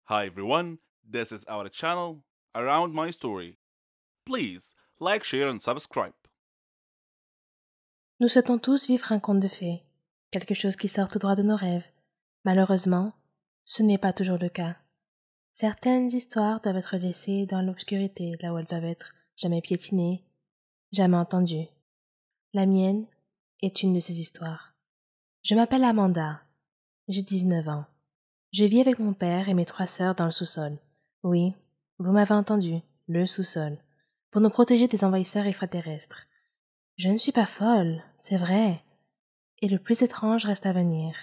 Hi everyone, this is our channel Around My Story. Please like, share and subscribe. Nous souhaitons tous vivre un conte de fées, quelque chose qui sort tout droit de nos rêves. Malheureusement, ce n'est pas toujours le cas. Certaines histoires doivent être laissées dans l'obscurité, là où elles doivent être jamais piétinées, jamais entendues. La mienne est une de ces histoires. Je m'appelle Amanda. J'ai 19 ans. Je vis avec mon père et mes 3 sœurs dans le sous-sol. Oui, vous m'avez entendu, le sous-sol, pour nous protéger des envahisseurs extraterrestres. Je ne suis pas folle, c'est vrai. Et le plus étrange reste à venir.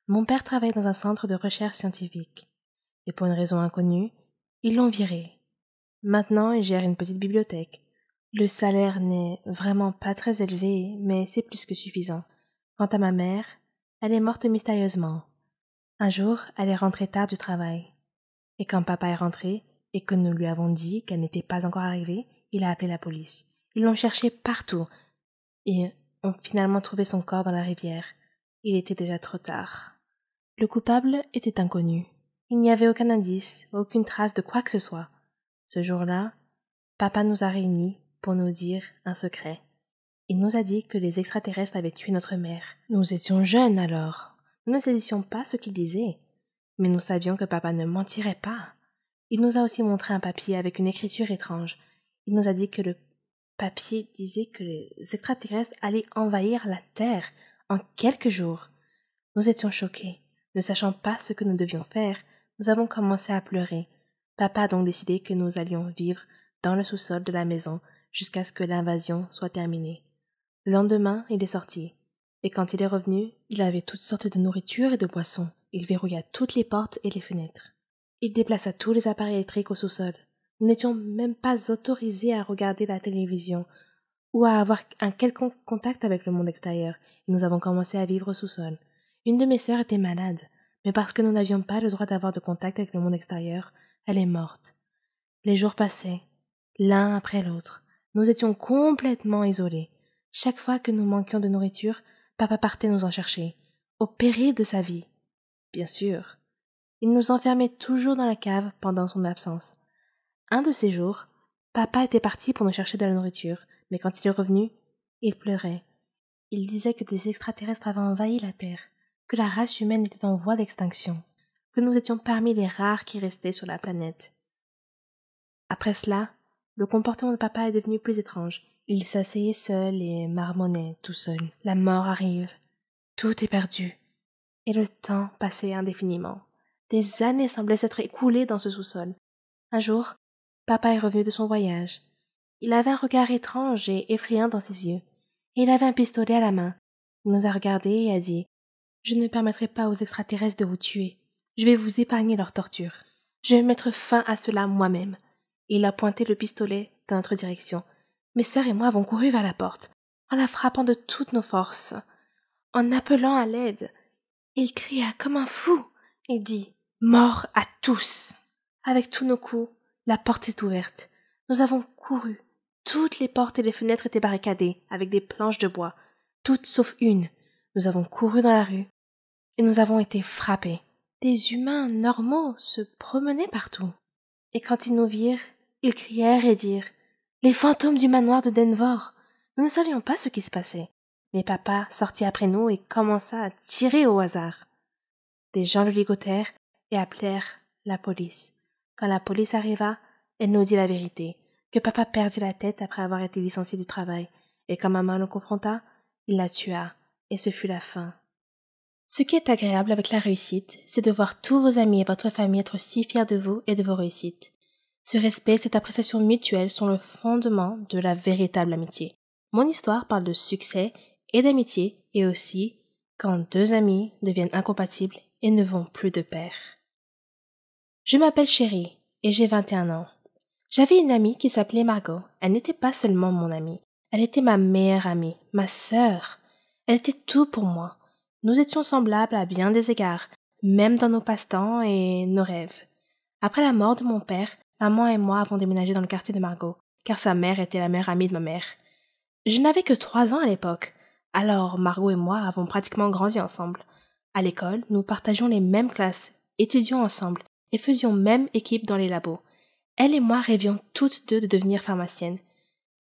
Mon père travaille dans un centre de recherche scientifique. Et pour une raison inconnue, ils l'ont viré. Maintenant, il gère une petite bibliothèque. Le salaire n'est vraiment pas très élevé, mais c'est plus que suffisant. Quant à ma mère, elle est morte mystérieusement. Un jour, elle est rentrée tard du travail. Et quand papa est rentré, et que nous lui avons dit qu'elle n'était pas encore arrivée, il a appelé la police. Ils l'ont cherchée partout, et ont finalement trouvé son corps dans la rivière. Il était déjà trop tard. Le coupable était inconnu. Il n'y avait aucun indice, aucune trace de quoi que ce soit. Ce jour-là, papa nous a réunis pour nous dire un secret. Il nous a dit que les extraterrestres avaient tué notre mère. Nous étions jeunes alors. Nous ne saisissions pas ce qu'il disait. Mais nous savions que papa ne mentirait pas. Il nous a aussi montré un papier avec une écriture étrange. Il nous a dit que le papier disait que les extraterrestres allaient envahir la Terre en quelques jours. Nous étions choqués. Ne sachant pas ce que nous devions faire, nous avons commencé à pleurer. Papa a donc décidé que nous allions vivre dans le sous-sol de la maison jusqu'à ce que l'invasion soit terminée. Le lendemain, il est sorti. Et quand il est revenu, il avait toutes sortes de nourriture et de boissons. Il verrouilla toutes les portes et les fenêtres. Il déplaça tous les appareils électriques au sous-sol. Nous n'étions même pas autorisés à regarder la télévision ou à avoir un quelconque contact avec le monde extérieur, et nous avons commencé à vivre au sous-sol. Une de mes sœurs était malade, mais parce que nous n'avions pas le droit d'avoir de contact avec le monde extérieur, elle est morte. Les jours passaient, l'un après l'autre. Nous étions complètement isolés. Chaque fois que nous manquions de nourriture, papa partait nous en chercher, au péril de sa vie. Bien sûr. Il nous enfermait toujours dans la cave pendant son absence. Un de ces jours, papa était parti pour nous chercher de la nourriture, mais quand il est revenu, il pleurait. Il disait que des extraterrestres avaient envahi la Terre, que la race humaine était en voie d'extinction, que nous étions parmi les rares qui restaient sur la planète. Après cela, le comportement de papa est devenu plus étrange. Il s'asseyait seul et marmonnait tout seul. La mort arrive. Tout est perdu. Et le temps passait indéfiniment. Des années semblaient s'être écoulées dans ce sous-sol. Un jour, papa est revenu de son voyage. Il avait un regard étrange et effrayant dans ses yeux, et il avait un pistolet à la main. Il nous a regardés et a dit « Je ne permettrai pas aux extraterrestres de vous tuer. Je vais vous épargner leur torture. Je vais mettre fin à cela moi-même. » Et il a pointé le pistolet dans notre direction. Mes sœurs et moi avons couru vers la porte, en la frappant de toutes nos forces, en appelant à l'aide. Il cria comme un fou et dit « Mort à tous !» Avec tous nos coups, la porte est ouverte. Nous avons couru. Toutes les portes et les fenêtres étaient barricadées avec des planches de bois, toutes sauf une. Nous avons couru dans la rue et nous avons été frappés. Des humains normaux se promenaient partout. Et quand ils nous virent, ils crièrent et dirent « Les fantômes du manoir de Denver !» Nous ne savions pas ce qui se passait. Mais papa sortit après nous et commença à tirer au hasard. Des gens le ligotèrent et appelèrent la police. Quand la police arriva, elle nous dit la vérité, que papa perdit la tête après avoir été licencié du travail, et quand maman le confronta, il la tua, et ce fut la fin. Ce qui est agréable avec la réussite, c'est de voir tous vos amis et votre famille être si fiers de vous et de vos réussites. Ce respect et cette appréciation mutuelle sont le fondement de la véritable amitié. Mon histoire parle de succès et d'amitié, et aussi quand 2 amis deviennent incompatibles et ne vont plus de pair. Je m'appelle Chérie et j'ai 21 ans. J'avais une amie qui s'appelait Margot. Elle n'était pas seulement mon amie, elle était ma meilleure amie, ma sœur. Elle était tout pour moi. Nous étions semblables à bien des égards, même dans nos passe-temps et nos rêves. Après la mort de mon père, maman et moi avons déménagé dans le quartier de Margot, car sa mère était la meilleure amie de ma mère. Je n'avais que 3 ans à l'époque, alors Margot et moi avons pratiquement grandi ensemble. À l'école, nous partagions les mêmes classes, étudions ensemble, et faisions même équipe dans les labos. Elle et moi rêvions toutes deux de devenir pharmaciennes.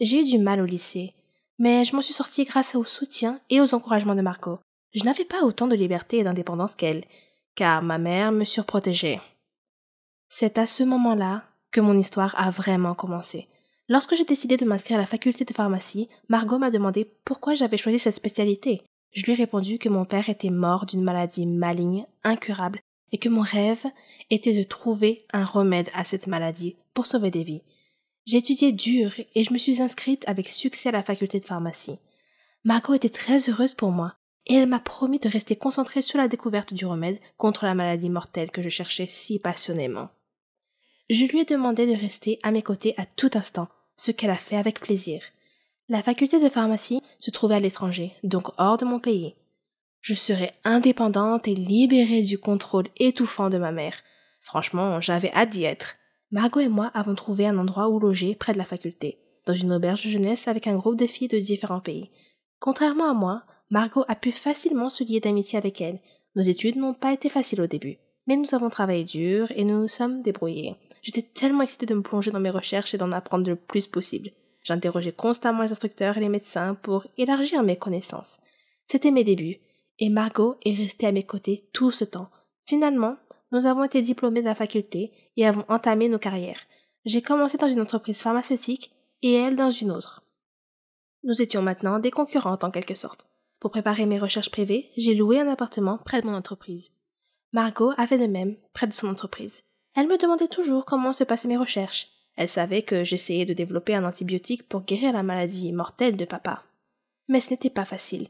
J'ai eu du mal au lycée, mais je m'en suis sortie grâce au soutien et aux encouragements de Margot. Je n'avais pas autant de liberté et d'indépendance qu'elle, car ma mère me surprotégeait. C'est à ce moment-là que mon histoire a vraiment commencé. Lorsque j'ai décidé de m'inscrire à la faculté de pharmacie, Margot m'a demandé pourquoi j'avais choisi cette spécialité. Je lui ai répondu que mon père était mort d'une maladie maligne, incurable, et que mon rêve était de trouver un remède à cette maladie pour sauver des vies. J'ai étudié dur et je me suis inscrite avec succès à la faculté de pharmacie. Margot était très heureuse pour moi et elle m'a promis de rester concentrée sur la découverte du remède contre la maladie mortelle que je cherchais si passionnément. Je lui ai demandé de rester à mes côtés à tout instant, ce qu'elle a fait avec plaisir. La faculté de pharmacie se trouvait à l'étranger, donc hors de mon pays. Je serais indépendante et libérée du contrôle étouffant de ma mère. Franchement, j'avais hâte d'y être. Margot et moi avons trouvé un endroit où loger près de la faculté, dans une auberge de jeunesse avec un groupe de filles de différents pays. Contrairement à moi, Margot a pu facilement se lier d'amitié avec elle. Nos études n'ont pas été faciles au début, mais nous avons travaillé dur et nous nous sommes débrouillés. J'étais tellement excitée de me plonger dans mes recherches et d'en apprendre le plus possible. J'interrogeais constamment les instructeurs et les médecins pour élargir mes connaissances. C'était mes débuts, et Margot est restée à mes côtés tout ce temps. Finalement, nous avons été diplômés de la faculté et avons entamé nos carrières. J'ai commencé dans une entreprise pharmaceutique et elle dans une autre. Nous étions maintenant des concurrentes en quelque sorte. Pour préparer mes recherches privées, j'ai loué un appartement près de mon entreprise. Margot a fait de même près de son entreprise. Elle me demandait toujours comment se passaient mes recherches. Elle savait que j'essayais de développer un antibiotique pour guérir la maladie mortelle de papa. Mais ce n'était pas facile,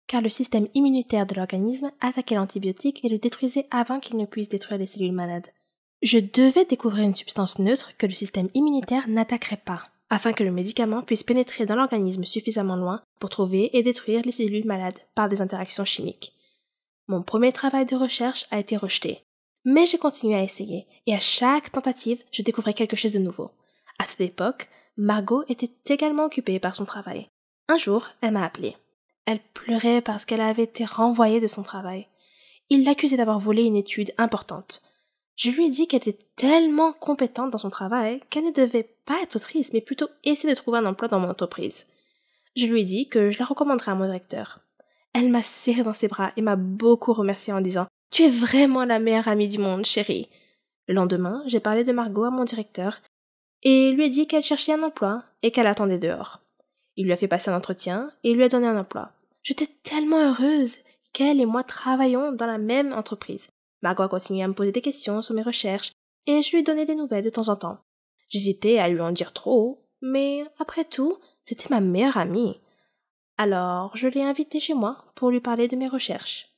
car le système immunitaire de l'organisme attaquait l'antibiotique et le détruisait avant qu'il ne puisse détruire les cellules malades. Je devais découvrir une substance neutre que le système immunitaire n'attaquerait pas, afin que le médicament puisse pénétrer dans l'organisme suffisamment loin pour trouver et détruire les cellules malades par des interactions chimiques. Mon premier travail de recherche a été rejeté, mais j'ai continué à essayer, et à chaque tentative, je découvrais quelque chose de nouveau. À cette époque, Margot était également occupée par son travail. Un jour, elle m'a appelée. Elle pleurait parce qu'elle avait été renvoyée de son travail. Il l'accusait d'avoir volé une étude importante. Je lui ai dit qu'elle était tellement compétente dans son travail qu'elle ne devait pas être triste, mais plutôt essayer de trouver un emploi dans mon entreprise. Je lui ai dit que je la recommanderais à mon directeur. Elle m'a serré dans ses bras et m'a beaucoup remerciée en disant « Tu es vraiment la meilleure amie du monde, chérie !» Le lendemain, j'ai parlé de Margot à mon directeur et lui ai dit qu'elle cherchait un emploi et qu'elle attendait dehors. Il lui a fait passer un entretien et lui a donné un emploi. J'étais tellement heureuse qu'elle et moi travaillions dans la même entreprise. Margot a continué à me poser des questions sur mes recherches et je lui donnais des nouvelles de temps en temps. J'hésitais à lui en dire trop, mais après tout, c'était ma meilleure amie. Alors, je l'ai invitée chez moi pour lui parler de mes recherches.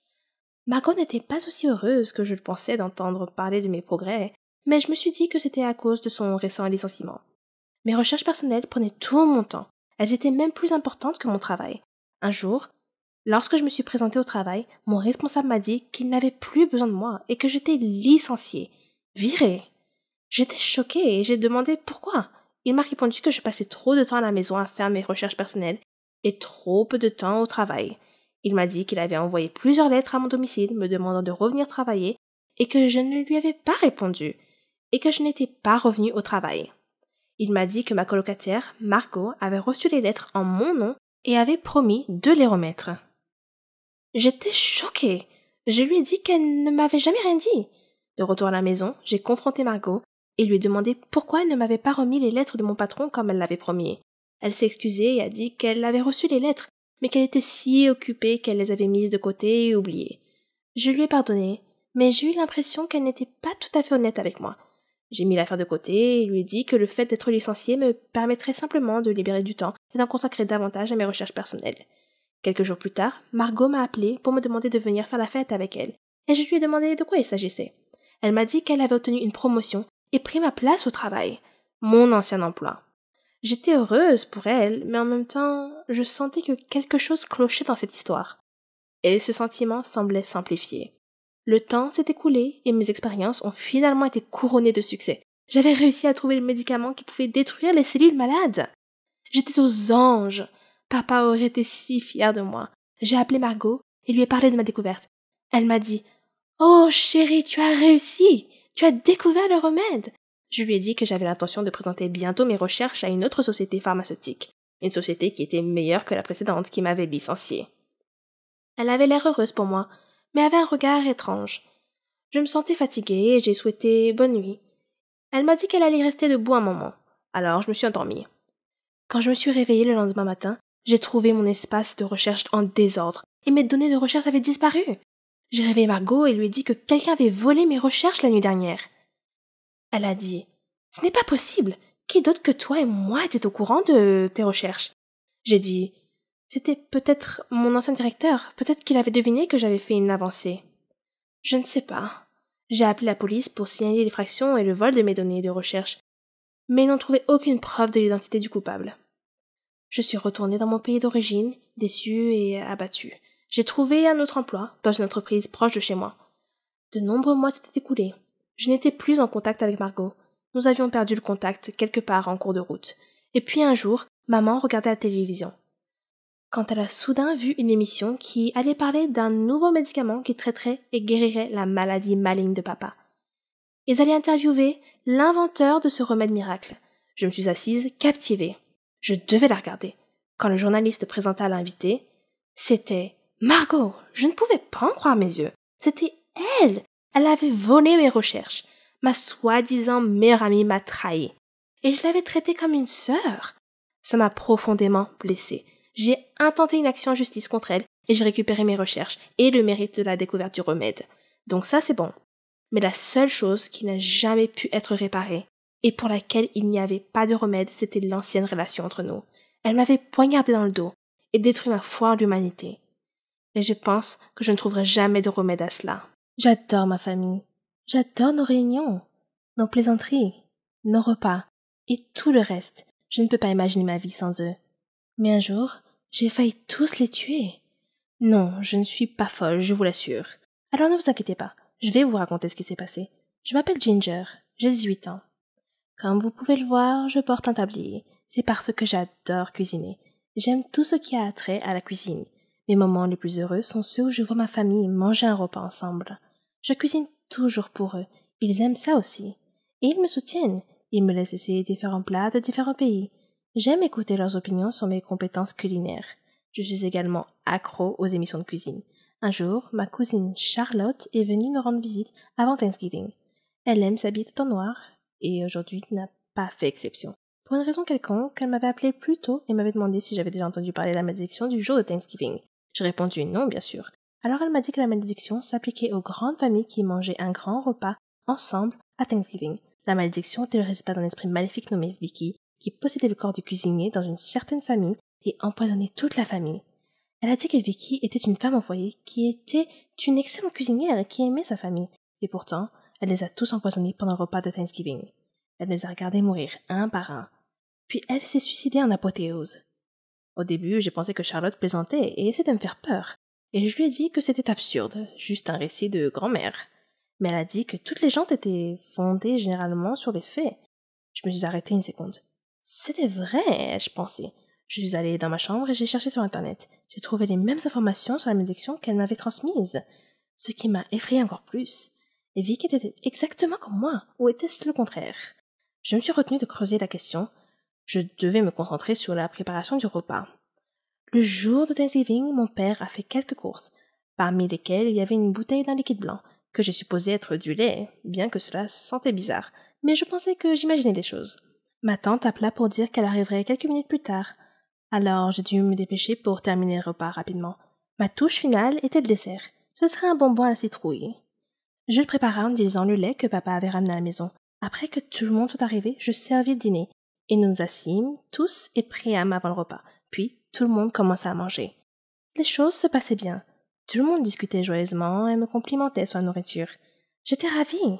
Margot n'était pas aussi heureuse que je le pensais d'entendre parler de mes progrès, mais je me suis dit que c'était à cause de son récent licenciement. Mes recherches personnelles prenaient tout mon temps. Elles étaient même plus importantes que mon travail. Un jour, lorsque je me suis présentée au travail, mon responsable m'a dit qu'il n'avait plus besoin de moi et que j'étais licenciée, virée. J'étais choquée et j'ai demandé pourquoi. Il m'a répondu que je passais trop de temps à la maison à faire mes recherches personnelles et trop peu de temps au travail. Il m'a dit qu'il avait envoyé plusieurs lettres à mon domicile me demandant de revenir travailler et que je ne lui avais pas répondu et que je n'étais pas revenue au travail. Il m'a dit que ma colocataire, Margot, avait reçu les lettres en mon nom et avait promis de les remettre. J'étais choquée. Je lui ai dit qu'elle ne m'avait jamais rien dit. De retour à la maison, j'ai confronté Margot et lui ai demandé pourquoi elle ne m'avait pas remis les lettres de mon patron comme elle l'avait promis. Elle s'est excusée et a dit qu'elle avait reçu les lettres, mais qu'elle était si occupée qu'elle les avait mises de côté et oubliées. Je lui ai pardonné, mais j'ai eu l'impression qu'elle n'était pas tout à fait honnête avec moi. J'ai mis l'affaire de côté et lui ai dit que le fait d'être licenciée me permettrait simplement de libérer du temps et d'en consacrer davantage à mes recherches personnelles. Quelques jours plus tard, Margot m'a appelée pour me demander de venir faire la fête avec elle, et je lui ai demandé de quoi il s'agissait. Elle m'a dit qu'elle avait obtenu une promotion et pris ma place au travail, mon ancien emploi. J'étais heureuse pour elle, mais en même temps, je sentais que quelque chose clochait dans cette histoire. Et ce sentiment semblait s'amplifier. Le temps s'est écoulé et mes expériences ont finalement été couronnées de succès. J'avais réussi à trouver le médicament qui pouvait détruire les cellules malades. J'étais aux anges. Papa aurait été si fier de moi. J'ai appelé Margot et lui ai parlé de ma découverte. Elle m'a dit « Oh, chérie, tu as réussi !» Tu as découvert le remède !» Je lui ai dit que j'avais l'intention de présenter bientôt mes recherches à une autre société pharmaceutique, une société qui était meilleure que la précédente qui m'avait licenciée. Elle avait l'air heureuse pour moi, mais avait un regard étrange. Je me sentais fatiguée et j'ai souhaité bonne nuit. Elle m'a dit qu'elle allait rester debout un moment, alors je me suis endormie. Quand je me suis réveillée le lendemain matin, j'ai trouvé mon espace de recherche en désordre et mes données de recherche avaient disparu. J'ai réveillé Margot et lui ai dit que quelqu'un avait volé mes recherches la nuit dernière. Elle a dit « Ce n'est pas possible. Qui d'autre que toi et moi était au courant de tes recherches ?» J'ai dit « C'était peut-être mon ancien directeur. Peut-être qu'il avait deviné que j'avais fait une avancée. » Je ne sais pas. J'ai appelé la police pour signaler l'effraction et le vol de mes données de recherche, mais ils n'ont trouvé aucune preuve de l'identité du coupable. Je suis retournée dans mon pays d'origine, déçue et abattue. J'ai trouvé un autre emploi, dans une entreprise proche de chez moi. De nombreux mois s'étaient écoulés. Je n'étais plus en contact avec Margot. Nous avions perdu le contact quelque part en cours de route. Et puis un jour, maman regardait la télévision. Quand elle a soudain vu une émission qui allait parler d'un nouveau médicament qui traiterait et guérirait la maladie maligne de papa. Ils allaient interviewer l'inventeur de ce remède miracle. Je me suis assise, captivée. Je devais la regarder. Quand le journaliste présenta l'invité, c'était Margot. Je ne pouvais pas en croire mes yeux. C'était elle. Elle avait volé mes recherches. Ma soi-disant meilleure amie m'a trahi. Et je l'avais traitée comme une sœur. Ça m'a profondément blessée. J'ai intenté une action en justice contre elle et j'ai récupéré mes recherches et le mérite de la découverte du remède. Donc ça, c'est bon. Mais la seule chose qui n'a jamais pu être réparée et pour laquelle il n'y avait pas de remède, c'était l'ancienne relation entre nous. Elle m'avait poignardé dans le dos et détruit ma foi en l'humanité. Et je pense que je ne trouverai jamais de remède à cela. J'adore ma famille. J'adore nos réunions, nos plaisanteries, nos repas et tout le reste. Je ne peux pas imaginer ma vie sans eux. Mais un jour, j'ai failli tous les tuer. Non, je ne suis pas folle, je vous l'assure. Alors ne vous inquiétez pas, je vais vous raconter ce qui s'est passé. Je m'appelle Ginger, j'ai 18 ans. Comme vous pouvez le voir, je porte un tablier. C'est parce que j'adore cuisiner. J'aime tout ce qui a trait à la cuisine. Mes moments les plus heureux sont ceux où je vois ma famille manger un repas ensemble. Je cuisine toujours pour eux. Ils aiment ça aussi. Et ils me soutiennent. Ils me laissent essayer différents plats de différents pays. J'aime écouter leurs opinions sur mes compétences culinaires. Je suis également accro aux émissions de cuisine. Un jour, ma cousine Charlotte est venue nous rendre visite avant Thanksgiving. Elle aime s'habiller tout en noir, et aujourd'hui n'a pas fait exception. Pour une raison quelconque, elle m'avait appelé plus tôt et m'avait demandé si j'avais déjà entendu parler de la malédiction du jour de Thanksgiving. J'ai répondu non, bien sûr. Alors elle m'a dit que la malédiction s'appliquait aux grandes familles qui mangeaient un grand repas ensemble à Thanksgiving. La malédiction était le résultat d'un esprit maléfique nommé Vicky, qui possédait le corps du cuisinier dans une certaine famille et empoisonnait toute la famille. Elle a dit que Vicky était une femme au foyer qui était une excellente cuisinière et qui aimait sa famille. Et pourtant, elle les a tous empoisonnés pendant le repas de Thanksgiving. Elle les a regardés mourir un par un. Puis elle s'est suicidée en apothéose. Au début, j'ai pensé que Charlotte plaisantait et essayait de me faire peur. Et je lui ai dit que c'était absurde, juste un récit de grand-mère. Mais elle a dit que toutes les légendes étaient fondées généralement sur des faits. Je me suis arrêtée une seconde. C'était vrai, je pensais. Je suis allée dans ma chambre et j'ai cherché sur Internet. J'ai trouvé les mêmes informations sur la malédiction qu'elle m'avait transmise, ce qui m'a effrayée encore plus. Et Vicky était exactement comme moi, ou était-ce le contraire? Je me suis retenue de creuser la question. Je devais me concentrer sur la préparation du repas. Le jour de Thanksgiving, mon père a fait quelques courses, parmi lesquelles il y avait une bouteille d'un liquide blanc, que j'ai supposé être du lait, bien que cela sentait bizarre, mais je pensais que j'imaginais des choses. Ma tante appela pour dire qu'elle arriverait quelques minutes plus tard. Alors j'ai dû me dépêcher pour terminer le repas rapidement. Ma touche finale était le dessert. Ce serait un bonbon à la citrouille. Je le préparai en utilisant le lait que papa avait ramené à la maison. Après que tout le monde soit arrivé, je servis le dîner, et nous nous assîmes tous et priâmes avant le repas. Puis tout le monde commença à manger. Les choses se passaient bien. Tout le monde discutait joyeusement et me complimentait sur la nourriture. J'étais ravie,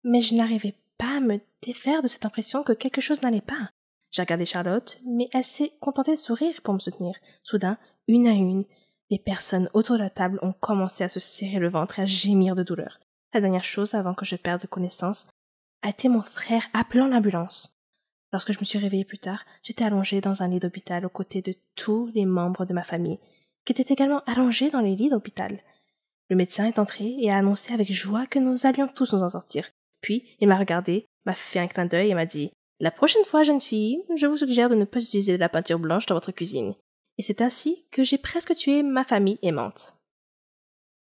mais je n'arrivais pas à me défaire de cette impression que quelque chose n'allait pas. J'ai regardé Charlotte, mais elle s'est contentée de sourire pour me soutenir. Soudain, une à une, les personnes autour de la table ont commencé à se serrer le ventre et à gémir de douleur. La dernière chose avant que je perde connaissance a été mon frère appelant l'ambulance. Lorsque je me suis réveillée plus tard, j'étais allongée dans un lit d'hôpital aux côtés de tous les membres de ma famille, qui étaient également allongés dans les lits d'hôpital. Le médecin est entré et a annoncé avec joie que nous allions tous nous en sortir. Puis, il m'a regardé, m'a fait un clin d'œil et m'a dit « La prochaine fois, jeune fille, je vous suggère de ne pas utiliser de la peinture blanche dans votre cuisine. » Et c'est ainsi que j'ai presque tué ma famille aimante.